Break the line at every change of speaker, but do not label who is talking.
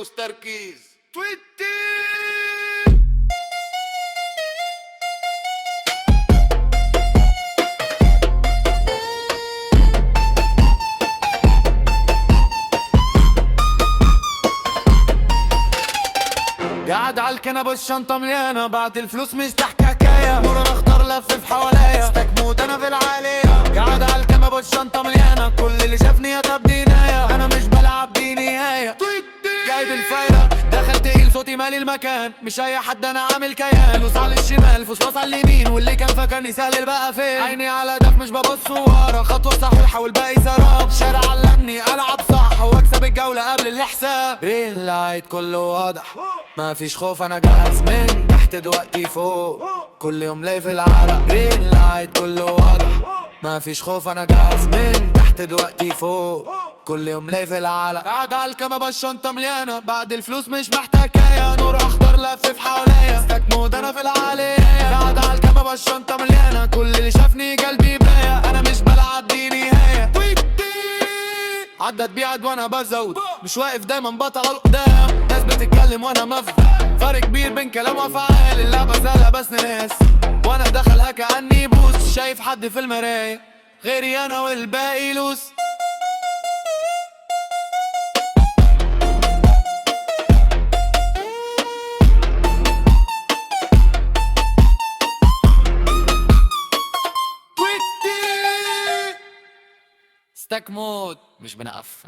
فلوس تركيز تويتي. قاعد على الكنبة والشنطة مليانة، بعد الفلوس مش تحكي حكاية، نور اخضر لفف حواليا، استكموت انا في العالية. قاعد على الكنبة والشنطة مليانة، كل اللي شافني يطب دي نهاية، انا مش بلعب دي نهاية. جايب الفايرة دخلت تقيل، صوتي مالي المكان، مش اي حد انا عامل كيان. فلوس على الشمال فلوس على اليمين، واللي كان فاكرني سهل بقى فين. عيني على هدف مش ببص ورا، خطوة صحيحة والباقي سراب. شارع علمني العب صح واكسب الجولة قبل الحساب. ريل لايت كله واضح، ما فيش خوف انا جاهز من تحت دلوقتي فوق، كل يوم لي في العرق. ريل لايت كله واضح، ما فيش خوف انا جاهز من تحت دلوقتي فوق، كل يوم لي في العالم. قاعد على الكنبة الشنطة مليانة، بعد الفلوس مش محتاج كيا، نور اخضر لفف حواليا، استكمود انا في العالية. قاعد على الكنبة الشنطة مليانة، كل اللي شافني قلبي بايع، انا مش بلعب دي نهاية. عدت بيعد وانا بزود، مش واقف دايما بطل قدام، ناس بتتكلم وانا مفضل، فرق كبير بين كلام وافعال. اللعبة سهلة بس ناس، وانا دخلها كأني بوس، شايف حد في المراية غيري انا والباقي لوس. ستاك مود مش بنقف.